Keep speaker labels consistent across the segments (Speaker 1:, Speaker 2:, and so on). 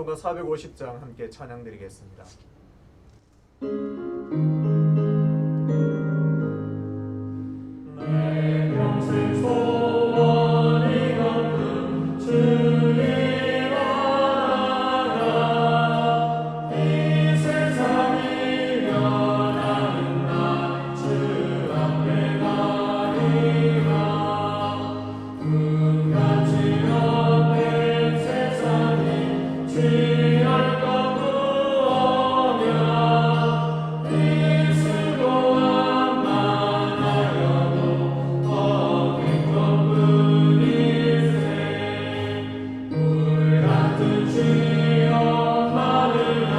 Speaker 1: 찬송가 450장 함께 찬양드리겠습니다. 내 평생 소원이 없는 주님 알아야 이 세상이 변하는 날 주 앞에 가리라. 꿈같이 없는 세상이 취할 것 무엇냐. 이 수고한 만하여도 얻을 것뿐일세. 물 같은 주여 마르나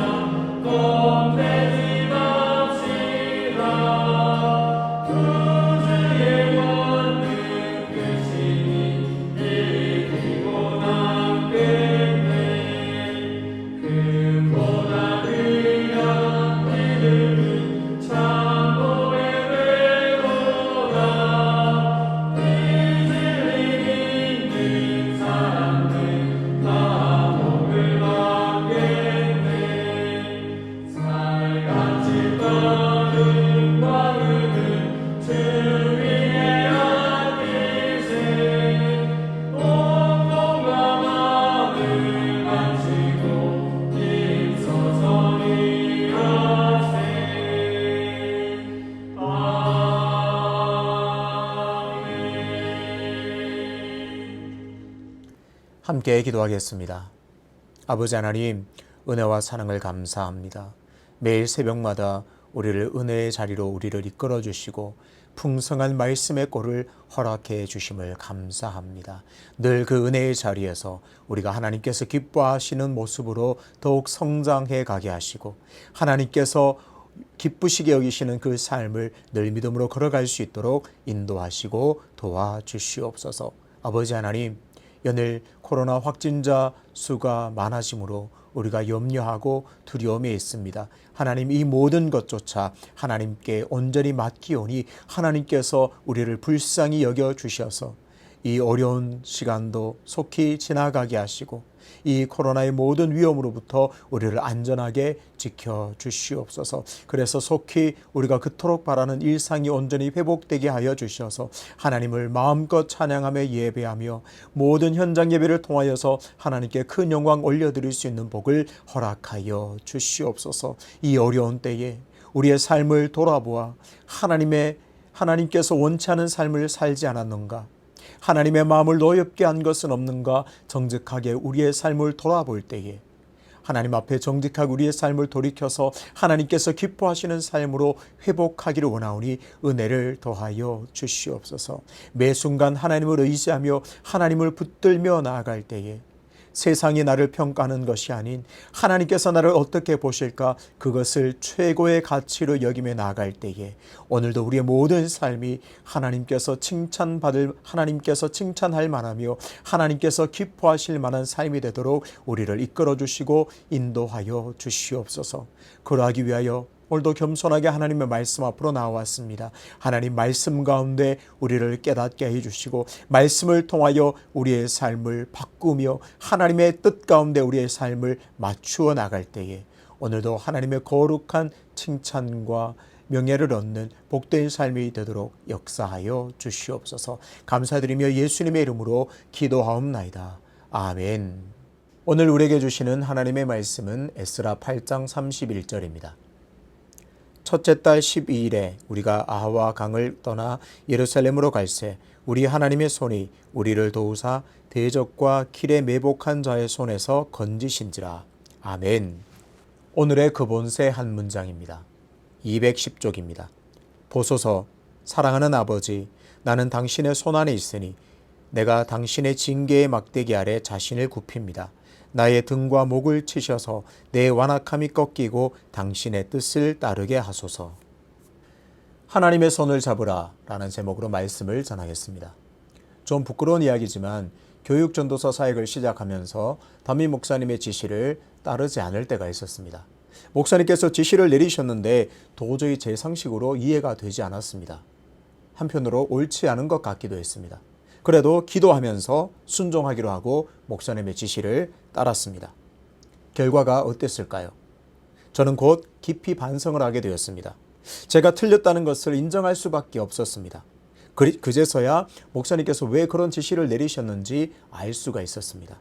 Speaker 1: 꼼되지 맙시다. 구주의 권능 크시니 이기고 남겠네. 금보다 귀한 믿음은 참 보배되도다. 이 진리 믿는 사람들 다 복을 받겠네. 살같이 떠는 마음은 주 위에 안기세. 온몸과 마음을 바치고 힘써서 일하세. 아멘.
Speaker 2: 함께 기도하겠습니다. 아버지 하나님, 은혜와 사랑을 감사합니다. 매일 새벽마다 우리를 은혜의 자리로 우리를 이끌어 주시고 풍성한 말씀의 꼴을 허락해 주심을 감사합니다. 늘 그 은혜의 자리에서 우리가 하나님께서 기뻐하시는 모습으로 더욱 성장해 가게 하시고 하나님께서 기쁘시게 여기시는 그 삶을 늘 믿음으로 걸어갈 수 있도록 인도하시고 도와주시옵소서. 아버지 하나님, 연일 코로나 확진자 수가 많아지므로 우리가 염려하고 두려움에 있습니다. 하나님, 이 모든 것조차 하나님께 온전히 맡기오니 하나님께서 우리를 불쌍히 여겨주셔서 이 어려운 시간도 속히 지나가게 하시고 이 코로나의 모든 위험으로부터 우리를 안전하게 지켜주시옵소서. 그래서 속히 우리가 그토록 바라는 일상이 온전히 회복되게 하여 주셔서 하나님을 마음껏 찬양하며 예배하며 모든 현장 예배를 통하여서 하나님께 큰 영광 올려드릴 수 있는 복을 허락하여 주시옵소서. 이 어려운 때에 우리의 삶을 돌아보아 하나님께서 원치 않은 삶을 살지 않았는가, 하나님의 마음을 노엽게 한 것은 없는가 정직하게 우리의 삶을 돌아볼 때에 하나님 앞에 정직하게 우리의 삶을 돌이켜서 하나님께서 기뻐하시는 삶으로 회복하기를 원하오니 은혜를 더하여 주시옵소서. 매 순간 하나님을 의지하며 하나님을 붙들며 나아갈 때에 세상이 나를 평가하는 것이 아닌 하나님께서 나를 어떻게 보실까, 그것을 최고의 가치로 여기며 나아갈 때에 오늘도 우리의 모든 삶이 하나님께서 칭찬할 만하며 하나님께서 기뻐하실 만한 삶이 되도록 우리를 이끌어 주시고 인도하여 주시옵소서. 그러하기 위하여 오늘도 겸손하게 하나님의 말씀 앞으로 나왔습니다. 하나님 말씀 가운데 우리를 깨닫게 해주시고 말씀을 통하여 우리의 삶을 바꾸며 하나님의 뜻 가운데 우리의 삶을 맞추어 나갈 때에 오늘도 하나님의 거룩한 칭찬과 명예를 얻는 복된 삶이 되도록 역사하여 주시옵소서. 감사드리며 예수님의 이름으로 기도하옵나이다. 아멘. 오늘 우리에게 주시는 하나님의 말씀은 에스라 8장 31절입니다. 첫째 달 12일에 우리가 아하와 강을 떠나 예루살렘으로 갈새 우리 하나님의 손이 우리를 도우사 대적과 길에 매복한 자의 손에서 건지신지라. 아멘. 오늘의 그본세 한 문장입니다. 210쪽입니다. 보소서, 사랑하는 아버지, 나는 당신의 손안에 있으니 내가 당신의 징계의 막대기 아래 자신을 굽힙니다. 나의 등과 목을 치셔서 내 완악함이 꺾이고 당신의 뜻을 따르게 하소서. 하나님의 손을 잡으라 라는 제목으로 말씀을 전하겠습니다. 좀 부끄러운 이야기지만 교육전도서 사역을 시작하면서 담임 목사님의 지시를 따르지 않을 때가 있었습니다. 목사님께서 지시를 내리셨는데 도저히 제 상식으로 이해가 되지 않았습니다. 한편으로 옳지 않은 것 같기도 했습니다. 그래도 기도하면서 순종하기로 하고 목사님의 지시를 따랐습니다. 결과가 어땠을까요? 저는 곧 깊이 반성을 하게 되었습니다. 제가 틀렸다는 것을 인정할 수밖에 없었습니다. 그제서야 목사님께서 왜 그런 지시를 내리셨는지 알 수가 있었습니다.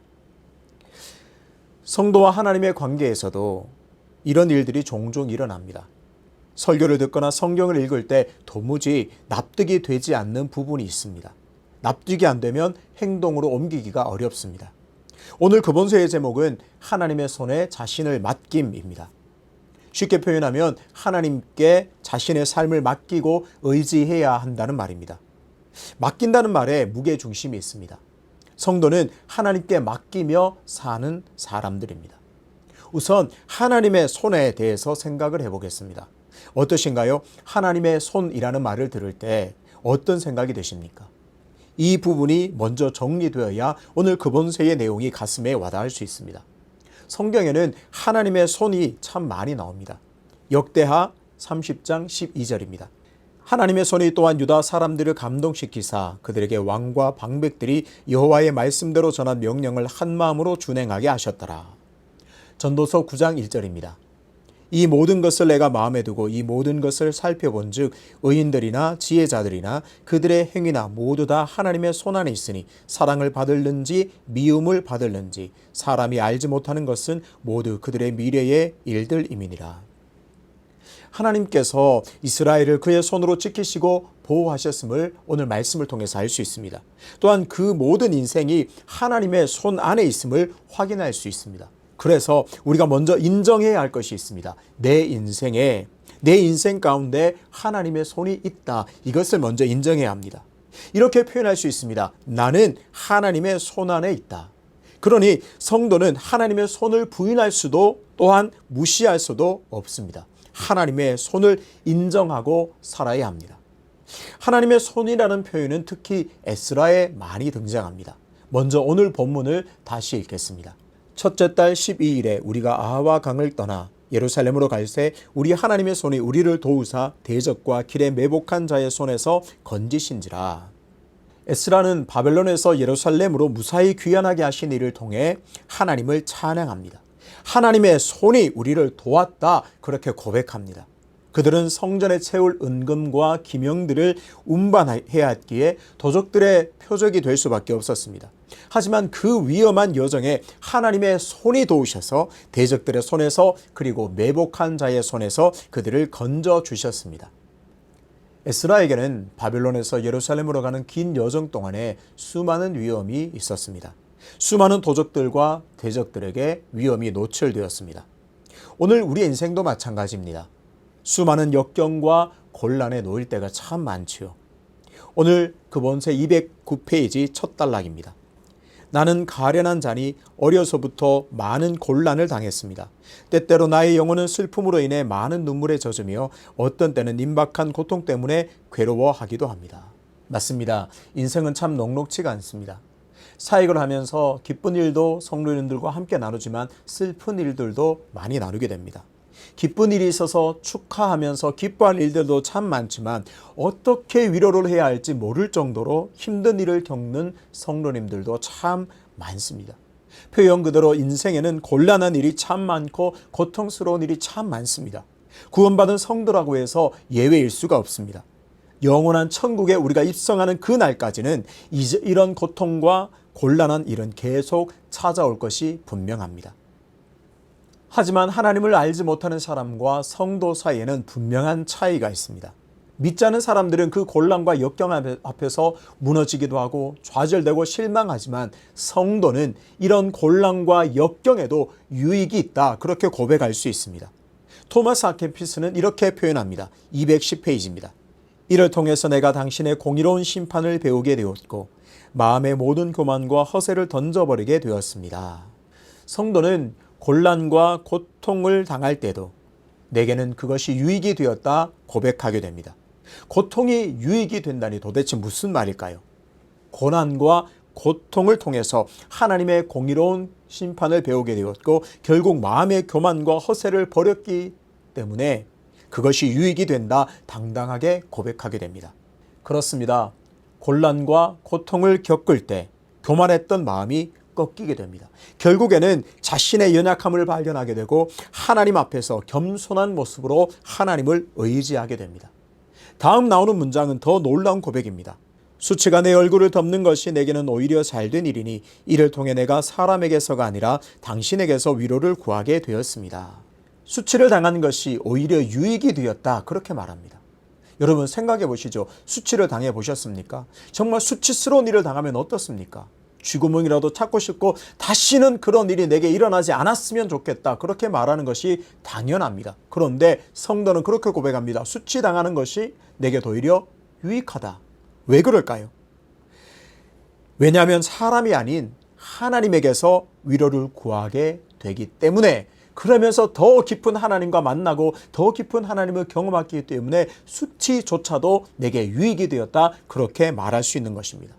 Speaker 2: 성도와 하나님의 관계에서도 이런 일들이 종종 일어납니다. 설교를 듣거나 성경을 읽을 때 도무지 납득이 되지 않는 부분이 있습니다. 납득이 안 되면 행동으로 옮기기가 어렵습니다. 오늘 그본서의 제목은 하나님의 손에 자신을 맡김입니다. 쉽게 표현하면 하나님께 자신의 삶을 맡기고 의지해야 한다는 말입니다. 맡긴다는 말에 무게중심이 있습니다. 성도는 하나님께 맡기며 사는 사람들입니다. 우선 하나님의 손에 대해서 생각을 해보겠습니다. 어떠신가요? 하나님의 손이라는 말을 들을 때 어떤 생각이 드십니까? 이 부분이 먼저 정리되어야 오늘 그본서의 내용이 가슴에 와닿을 수 있습니다. 성경에는 하나님의 손이 참 많이 나옵니다. 역대하 30장 12절입니다. 하나님의 손이 또한 유다 사람들을 감동시키사 그들에게 왕과 방백들이 여호와의 말씀대로 전한 명령을 한 마음으로 준행하게 하셨더라. 전도서 9장 1절입니다. 이 모든 것을 내가 마음에 두고 이 모든 것을 살펴본 즉 의인들이나 지혜자들이나 그들의 행위나 모두 다 하나님의 손안에 있으니 사랑을 받을는지 미움을 받을는지 사람이 알지 못하는 것은 모두 그들의 미래의 일들임이니라. 하나님께서 이스라엘을 그의 손으로 지키시고 보호하셨음을 오늘 말씀을 통해서 알 수 있습니다. 또한 그 모든 인생이 하나님의 손 안에 있음을 확인할 수 있습니다. 그래서 우리가 먼저 인정해야 할 것이 있습니다. 내 인생 가운데 하나님의 손이 있다. 이것을 먼저 인정해야 합니다. 이렇게 표현할 수 있습니다. 나는 하나님의 손 안에 있다. 그러니 성도는 하나님의 손을 부인할 수도 또한 무시할 수도 없습니다. 하나님의 손을 인정하고 살아야 합니다. 하나님의 손이라는 표현은 특히 에스라에 많이 등장합니다. 먼저 오늘 본문을 다시 읽겠습니다. 첫째 달 12일에 우리가 아하와 강을 떠나 예루살렘으로 갈새 우리 하나님의 손이 우리를 도우사 대적과 길에 매복한 자의 손에서 건지신지라. 에스라는 바벨론에서 예루살렘으로 무사히 귀환하게 하신 이를 통해 하나님을 찬양합니다. 하나님의 손이 우리를 도왔다 그렇게 고백합니다. 그들은 성전에 채울 은금과 기명들을 운반해야 했기에 도적들의 표적이 될 수밖에 없었습니다. 하지만 그 위험한 여정에 하나님의 손이 도우셔서 대적들의 손에서 그리고 매복한 자의 손에서 그들을 건져 주셨습니다. 에스라에게는 바벨론에서 예루살렘으로 가는 긴 여정 동안에 수많은 위험이 있었습니다. 수많은 도적들과 대적들에게 위험이 노출되었습니다. 오늘 우리 인생도 마찬가지입니다. 수많은 역경과 곤란에 놓일 때가 참 많지요. 오늘 그본서 209페이지 첫 단락입니다. 나는 가련한 자니 어려서부터 많은 곤란을 당했습니다. 때때로 나의 영혼은 슬픔으로 인해 많은 눈물에 젖으며 어떤 때는 임박한 고통 때문에 괴로워하기도 합니다. 맞습니다. 인생은 참 녹록지가 않습니다. 사역을 하면서 기쁜 일도 성도님들과 함께 나누지만 슬픈 일들도 많이 나누게 됩니다. 기쁜 일이 있어서 축하하면서 기뻐할 일들도 참 많지만 어떻게 위로를 해야 할지 모를 정도로 힘든 일을 겪는 성도님들도 참 많습니다. 표현 그대로 인생에는 곤란한 일이 참 많고 고통스러운 일이 참 많습니다. 구원받은 성도라고 해서 예외일 수가 없습니다. 영원한 천국에 우리가 입성하는 그 날까지는 이런 고통과 곤란한 일은 계속 찾아올 것이 분명합니다. 하지만 하나님을 알지 못하는 사람과 성도 사이에는 분명한 차이가 있습니다. 믿지 않은 사람들은 그 곤란과 역경 앞에서 무너지기도 하고 좌절되고 실망하지만 성도는 이런 곤란과 역경에도 유익이 있다 그렇게 고백할 수 있습니다. 토마스 아케피스는 이렇게 표현합니다. 210페이지입니다. 이를 통해서 내가 당신의 공의로운 심판을 배우게 되었고 마음의 모든 교만과 허세를 던져버리게 되었습니다. 성도는 곤란과 고통을 당할 때도 내게는 그것이 유익이 되었다 고백하게 됩니다. 고통이 유익이 된다니 도대체 무슨 말일까요? 고난과 고통을 통해서 하나님의 공의로운 심판을 배우게 되었고 결국 마음의 교만과 허세를 버렸기 때문에 그것이 유익이 된다 당당하게 고백하게 됩니다. 그렇습니다. 곤란과 고통을 겪을 때 교만했던 마음이 꺾이게 됩니다. 결국에는 자신의 연약함을 발견하게 되고 하나님 앞에서 겸손한 모습으로 하나님을 의지하게 됩니다. 다음 나오는 문장은 더 놀라운 고백입니다. 수치가 내 얼굴을 덮는 것이 내게는 오히려 잘된 일이니 이를 통해 내가 사람에게서가 아니라 당신에게서 위로를 구하게 되었습니다. 수치를 당한 것이 오히려 유익이 되었다, 그렇게 말합니다. 여러분 생각해 보시죠. 수치를 당해 보셨습니까? 정말 수치스러운 일을 당하면 어떻습니까? 쥐구멍이라도 찾고 싶고 다시는 그런 일이 내게 일어나지 않았으면 좋겠다, 그렇게 말하는 것이 당연합니다. 그런데 성도는 그렇게 고백합니다. 수치당하는 것이 내게 오히려 유익하다. 왜 그럴까요? 왜냐하면 사람이 아닌 하나님에게서 위로를 구하게 되기 때문에, 그러면서 더 깊은 하나님과 만나고 더 깊은 하나님을 경험하기 때문에 수치조차도 내게 유익이 되었다, 그렇게 말할 수 있는 것입니다.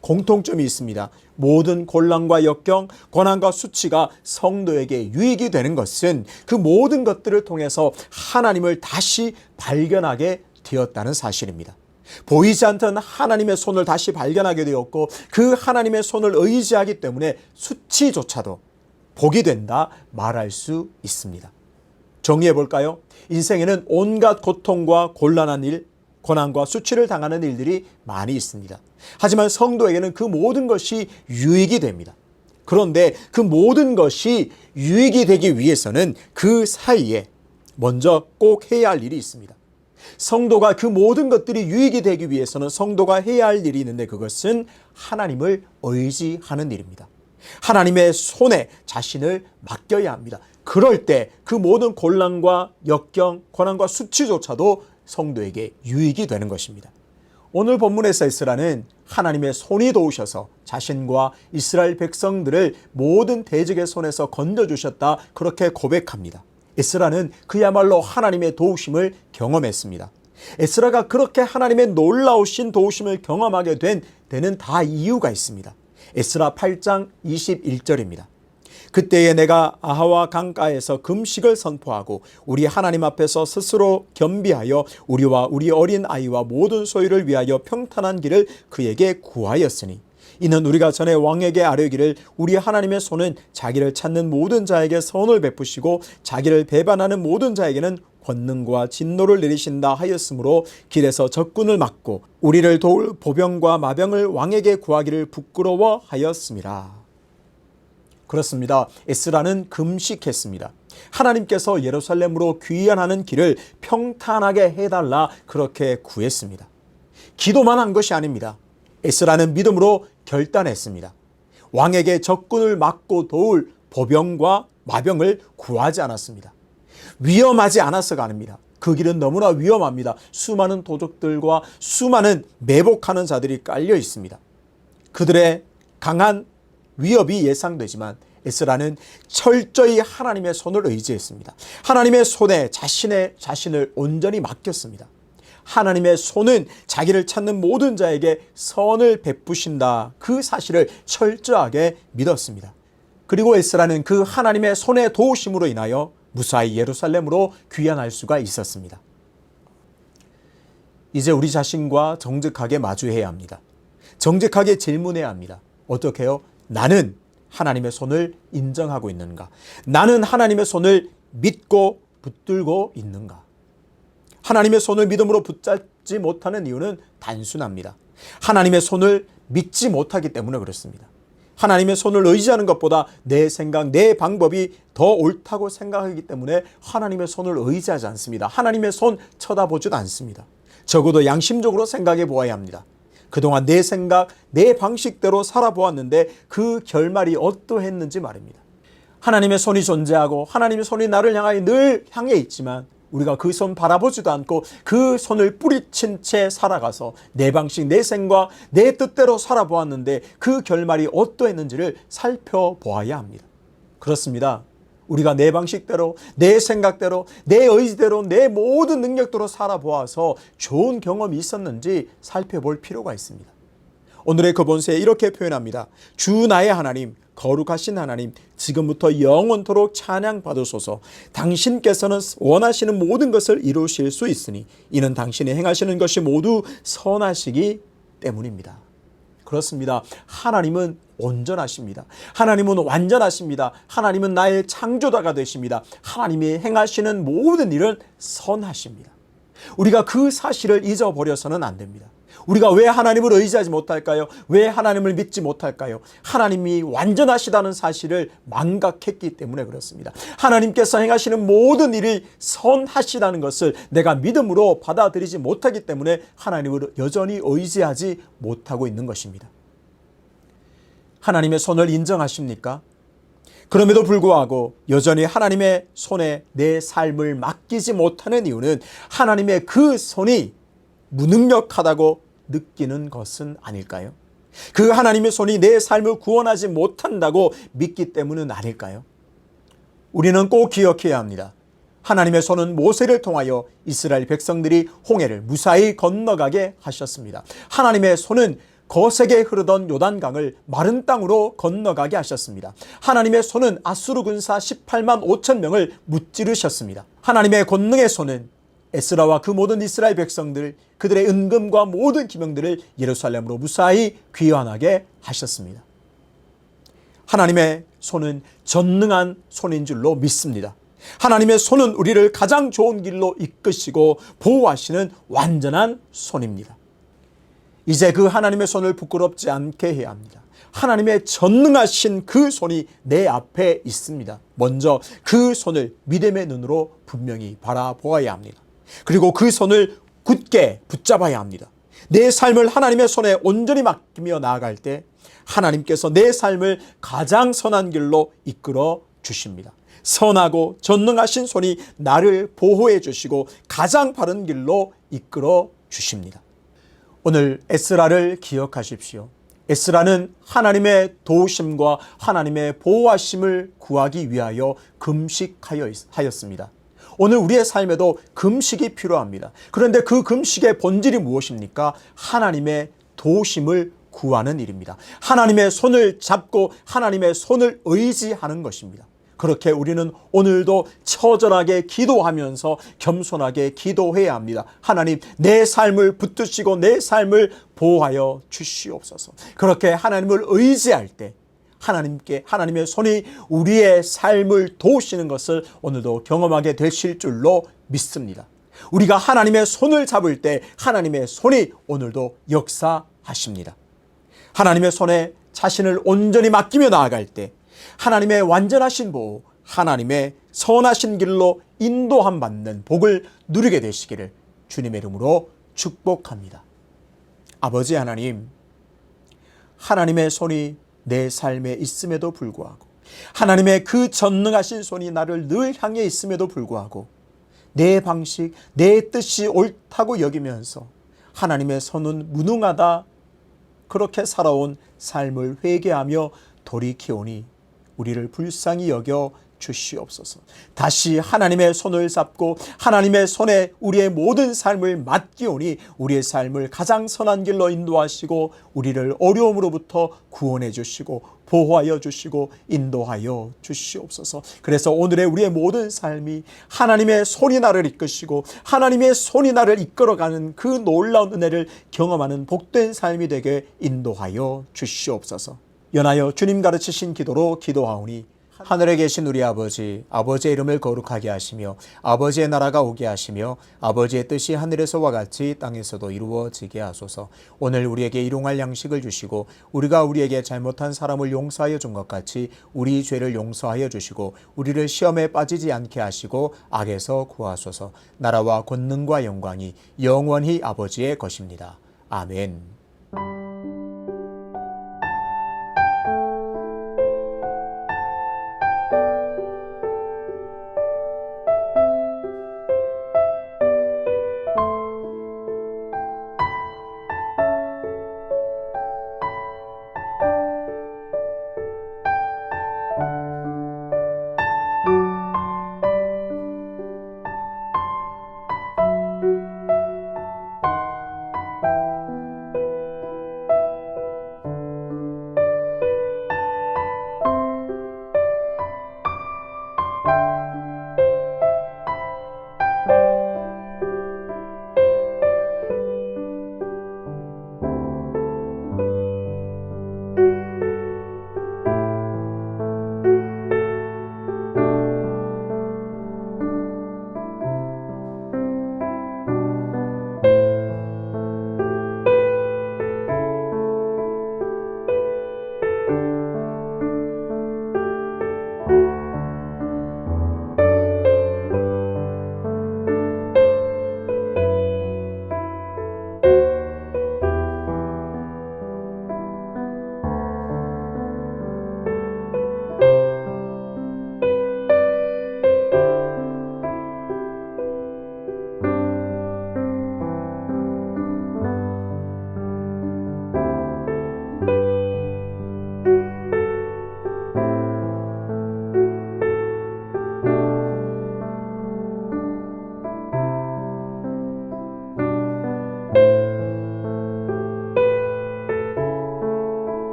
Speaker 2: 공통점이 있습니다. 모든 곤란과 역경, 고난과 수치가 성도에게 유익이 되는 것은 그 모든 것들을 통해서 하나님을 다시 발견하게 되었다는 사실입니다. 보이지 않던 하나님의 손을 다시 발견하게 되었고 그 하나님의 손을 의지하기 때문에 수치조차도 복이 된다 말할 수 있습니다. 정리해 볼까요? 인생에는 온갖 고통과 곤란한 일, 고난과 수치를 당하는 일들이 많이 있습니다. 하지만 성도에게는 그 모든 것이 유익이 됩니다. 그런데 그 모든 것이 유익이 되기 위해서는 그 사이에 먼저 꼭 해야 할 일이 있습니다. 성도가 그 모든 것들이 유익이 되기 위해서는 성도가 해야 할 일이 있는데, 그것은 하나님을 의지하는 일입니다. 하나님의 손에 자신을 맡겨야 합니다. 그럴 때 그 모든 곤란과 역경, 고난과 수치조차도 성도에게 유익이 되는 것입니다. 오늘 본문에서 에스라는 하나님의 손이 도우셔서 자신과 이스라엘 백성들을 모든 대적의 손에서 건져주셨다, 그렇게 고백합니다. 에스라는 그야말로 하나님의 도우심을 경험했습니다. 에스라가 그렇게 하나님의 놀라우신 도우심을 경험하게 된 데는 다 이유가 있습니다. 에스라 8장 21절입니다. 그때에 내가 아하와 강가에서 금식을 선포하고 우리 하나님 앞에서 스스로 겸비하여 우리와 우리 어린 아이와 모든 소유를 위하여 평탄한 길을 그에게 구하였으니 이는 우리가 전에 왕에게 아뢰기를 우리 하나님의 손은 자기를 찾는 모든 자에게 선을 베푸시고 자기를 배반하는 모든 자에게는 권능과 진노를 내리신다 하였으므로 길에서 적군을 막고 우리를 도울 보병과 마병을 왕에게 구하기를 부끄러워하였음이라. 그렇습니다. 에스라는 금식했습니다. 하나님께서 예루살렘으로 귀환하는 길을 평탄하게 해달라, 그렇게 구했습니다. 기도만 한 것이 아닙니다. 에스라는 믿음으로 결단했습니다. 왕에게 적군을 막고 도울 보병과 마병을 구하지 않았습니다. 위험하지 않아서가 아닙니다. 그 길은 너무나 위험합니다. 수많은 도적들과 수많은 매복하는 자들이 깔려 있습니다. 그들의 강한 위협이 예상되지만 에스라는 철저히 하나님의 손을 의지했습니다. 하나님의 손에 자신을 온전히 맡겼습니다. 하나님의 손은 자기를 찾는 모든 자에게 선을 베푸신다, 그 사실을 철저하게 믿었습니다. 그리고 에스라는 그 하나님의 손의 도우심으로 인하여 무사히 예루살렘으로 귀환할 수가 있었습니다. 이제 우리 자신과 정직하게 마주해야 합니다. 정직하게 질문해야 합니다. 어떻게 해요? 나는 하나님의 손을 인정하고 있는가? 나는 하나님의 손을 믿고 붙들고 있는가? 하나님의 손을 믿음으로 붙잡지 못하는 이유는 단순합니다. 하나님의 손을 믿지 못하기 때문에 그렇습니다. 하나님의 손을 의지하는 것보다 내 생각, 내 방법이 더 옳다고 생각하기 때문에 하나님의 손을 의지하지 않습니다. 하나님의 손 쳐다보지도 않습니다. 적어도 양심적으로 생각해 보아야 합니다. 그동안 내 생각, 내 방식대로 살아보았는데 그 결말이 어떠했는지 말입니다. 하나님의 손이 존재하고 하나님의 손이 나를 향하여 늘 향해 있지만 우리가 그 손 바라보지도 않고 그 손을 뿌리친 채 살아가서 내 방식, 내 생각, 내 뜻대로 살아보았는데 그 결말이 어떠했는지를 살펴보아야 합니다. 그렇습니다. 우리가 내 방식대로, 내 생각대로, 내 의지대로, 내 모든 능력대로 살아보아서 좋은 경험이 있었는지 살펴볼 필요가 있습니다. 오늘의 그 본세에 이렇게 표현합니다. 주 나의 하나님, 거룩하신 하나님, 지금부터 영원토록 찬양받으소서. 당신께서는 원하시는 모든 것을 이루실 수 있으니 이는 당신이 행하시는 것이 모두 선하시기 때문입니다. 그렇습니다. 하나님은 온전하십니다. 하나님은 완전하십니다. 하나님은 나의 창조자가 되십니다. 하나님이 행하시는 모든 일은 선하십니다. 우리가 그 사실을 잊어버려서는 안 됩니다. 우리가 왜 하나님을 의지하지 못할까요? 왜 하나님을 믿지 못할까요? 하나님이 완전하시다는 사실을 망각했기 때문에 그렇습니다. 하나님께서 행하시는 모든 일이 선하시다는 것을 내가 믿음으로 받아들이지 못하기 때문에 하나님을 여전히 의지하지 못하고 있는 것입니다. 하나님의 손을 인정하십니까? 그럼에도 불구하고 여전히 하나님의 손에 내 삶을 맡기지 못하는 이유는 하나님의 그 손이 무능력하다고 느끼는 것은 아닐까요? 그 하나님의 손이 내 삶을 구원하지 못한다고 믿기 때문은 아닐까요? 우리는 꼭 기억해야 합니다. 하나님의 손은 모세를 통하여 이스라엘 백성들이 홍해를 무사히 건너가게 하셨습니다. 하나님의 손은 거세게 흐르던 요단강을 마른 땅으로 건너가게 하셨습니다. 하나님의 손은 아수르 군사 18만 5천 명을 무찌르셨습니다. 하나님의 권능의 손은 에스라와 그 모든 이스라엘 백성들, 그들의 은금과 모든 기명들을 예루살렘으로 무사히 귀환하게 하셨습니다. 하나님의 손은 전능한 손인 줄로 믿습니다. 하나님의 손은 우리를 가장 좋은 길로 이끄시고 보호하시는 완전한 손입니다. 이제 그 하나님의 손을 부끄럽지 않게 해야 합니다. 하나님의 전능하신 그 손이 내 앞에 있습니다. 먼저 그 손을 믿음의 눈으로 분명히 바라보아야 합니다. 그리고 그 손을 굳게 붙잡아야 합니다. 내 삶을 하나님의 손에 온전히 맡기며 나아갈 때 하나님께서 내 삶을 가장 선한 길로 이끌어 주십니다. 선하고 전능하신 손이 나를 보호해 주시고 가장 바른 길로 이끌어 주십니다. 오늘 에스라를 기억하십시오. 에스라는 하나님의 도우심과 하나님의 보호하심을 구하기 위하여 금식하였습니다. 오늘 우리의 삶에도 금식이 필요합니다. 그런데 그 금식의 본질이 무엇입니까? 하나님의 도우심을 구하는 일입니다. 하나님의 손을 잡고 하나님의 손을 의지하는 것입니다. 그렇게 우리는 오늘도 처절하게 기도하면서 겸손하게 기도해야 합니다. 하나님, 내 삶을 붙드시고 내 삶을 보호하여 주시옵소서. 그렇게 하나님을 의지할 때 하나님의 손이 우리의 삶을 도우시는 것을 오늘도 경험하게 되실 줄로 믿습니다. 우리가 하나님의 손을 잡을 때 하나님의 손이 오늘도 역사하십니다. 하나님의 손에 자신을 온전히 맡기며 나아갈 때 하나님의 완전하신 보호, 하나님의 선하신 길로 인도함 받는 복을 누리게 되시기를 주님의 이름으로 축복합니다. 아버지 하나님, 하나님의 손이 내 삶에 있음에도 불구하고 하나님의 그 전능하신 손이 나를 늘 향해 있음에도 불구하고 내 방식, 내 뜻이 옳다고 여기면서 하나님의 손은 무능하다 그렇게 살아온 삶을 회개하며 돌이키오니 우리를 불쌍히 여겨 주시옵소서. 다시 하나님의 손을 잡고 하나님의 손에 우리의 모든 삶을 맡기오니 우리의 삶을 가장 선한 길로 인도하시고 우리를 어려움으로부터 구원해 주시고 보호하여 주시고 인도하여 주시옵소서. 그래서 오늘의 우리의 모든 삶이 하나님의 손이 나를 이끄시고 하나님의 손이 나를 이끌어가는 그 놀라운 은혜를 경험하는 복된 삶이 되게 인도하여 주시옵소서. 연하여 주님 가르치신 기도로 기도하오니 하늘에 계신 우리 아버지, 아버지의 이름을 거룩하게 하시며 아버지의 나라가 오게 하시며 아버지의 뜻이 하늘에서와 같이 땅에서도 이루어지게 하소서. 오늘 우리에게 일용할 양식을 주시고 우리가 우리에게 잘못한 사람을 용서하여 준 것 같이 우리 죄를 용서하여 주시고 우리를 시험에 빠지지 않게 하시고 악에서 구하소서. 나라와 권능과 영광이 영원히 아버지의 것입니다. 아멘.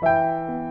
Speaker 1: 주옵소서.